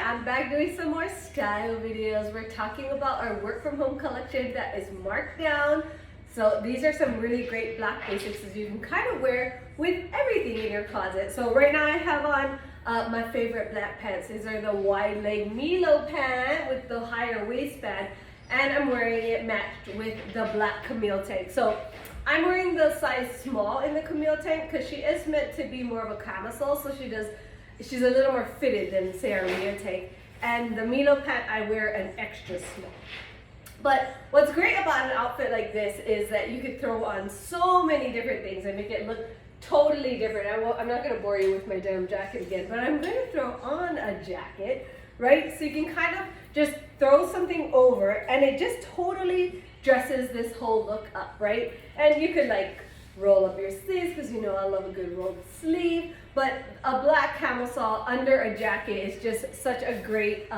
I'm back doing some more style videos. We're talking about our work from home collection that is marked down. So these are some really great black basics that you can kind of wear with everything in your closet. So right now I have on my favorite black pants. These are the wide leg Milo pant with the higher waistband, and I'm wearing it matched with the Black Camille tank. So I'm wearing the size small in the Camille tank because she is meant to be more of a camisole, so she's a little more fitted than say our Milo tank. And the Milo pant I wear an extra small. But what's great about an outfit like this is that you could throw on so many different things and make it look totally different. I'm not going to bore you with my denim jacket again, but I'm going to throw on a jacket, right? So you can kind of just throw something over and it just totally dresses this whole look up, right? And you could like roll up your sleeves because you know I love a good rolled sleeve, but a black camisole under a jacket is just such a great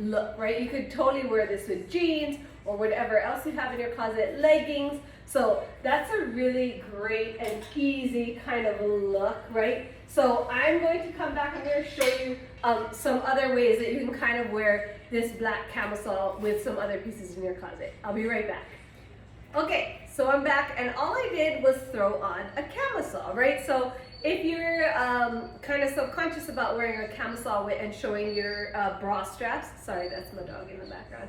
look, right? You could totally wear this with jeans or whatever else you have in your closet, leggings. So that's a really great and easy kind of look, right? So I'm going to come back and I'm going to show you some other ways that you can kind of wear this black camisole with some other pieces in your closet. I'll be right back. Okay, so I'm back and all I did was throw on a camisole, right? So if you're kind of subconscious about wearing a camisole and showing your bra straps, sorry, that's my dog in the background,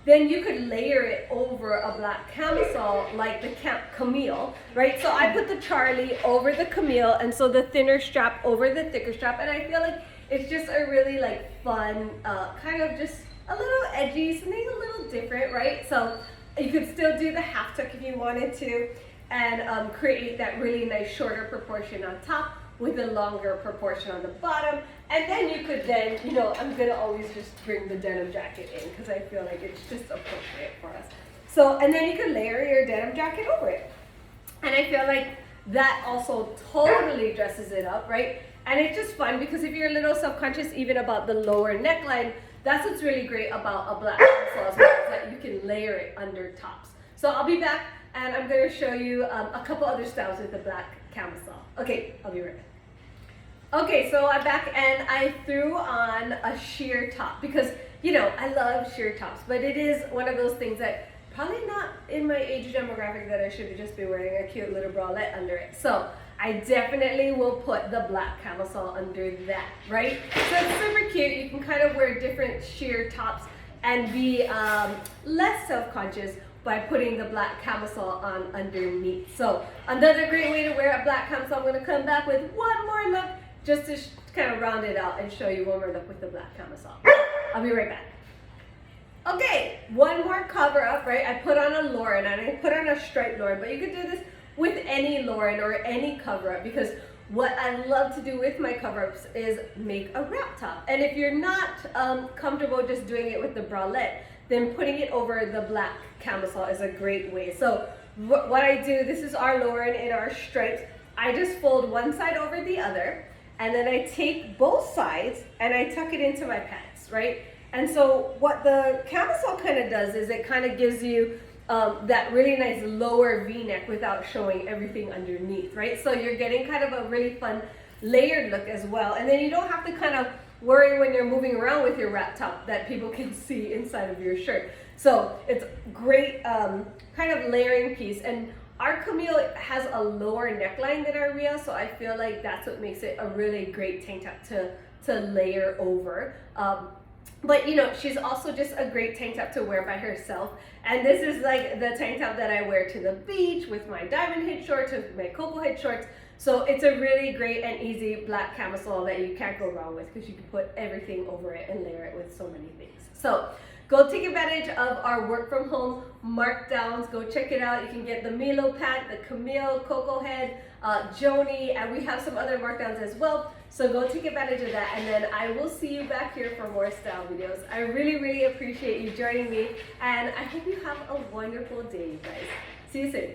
then you could layer it over a black camisole like the Camille, right? So I put the Charlie over the Camille, and so the thinner strap over the thicker strap, and I feel like it's just a really like fun, kind of just a little edgy, something a little different, right? So you could still do the half tuck if you wanted to, and create that really nice shorter proportion on top with a longer proportion on the bottom. And then you could then, you know, I'm gonna always just bring the denim jacket in because I feel like it's just appropriate for us. So, and then you could layer your denim jacket over it. And I feel like that also totally dresses it up, right? And it's just fun because if you're a little self-conscious even about the lower neckline, that's what's really great about a black camisole as well, is that you can layer it under tops. So I'll be back and I'm going to show you a couple other styles with the black camisole. Okay, I'll be right back. Okay, so I'm back and I threw on a sheer top because, you know, I love sheer tops, but it is one of those things that probably not in my age demographic that I should just be wearing a cute little bralette under it. So I definitely will put the black camisole under that, right? So it's super cute. You can kind of wear different sheer tops and be less self-conscious by putting the black camisole on underneath. So another great way to wear a black camisole. I'm going to come back with one more look just to kind of round it out and show you one more look with the black camisole. I'll be right back. Okay, one more cover up, right? I put on a Loren and I put on a striped Loren, but you could do this with any Loren or any cover up because what I love to do with my cover ups is make a wrap top. And if you're not comfortable just doing it with the bralette, then putting it over the black camisole is a great way. So what I do, this is our Loren in our stripes. I just fold one side over the other and then I take both sides and I tuck it into my pants, right? And so what the camisole kind of does is it kind of gives you that really nice lower V-neck without showing everything underneath, right? So you're getting kind of a really fun layered look as well. And then you don't have to kind of worry when you're moving around with your wrap top that people can see inside of your shirt. So it's great kind of layering piece. And our Camille has a lower neckline than our Rhea, so I feel like that's what makes it a really great tank top to layer over. But you know, she's also just a great tank top to wear by herself. And this is like the tank top that I wear to the beach with my diamond head shorts, with my cocoa head shorts. So it's a really great and easy black camisole that you can't go wrong with because you can put everything over it and layer it with so many things. So go take advantage of our work from home markdowns. Go check it out. You can get the Milo pant, the Camille, cocoa head, Joni, and we have some other markdowns as well. So go take advantage of that, and then I will see you back here for more style videos. I really, really appreciate you joining me, and I hope you have a wonderful day, you guys. See you soon.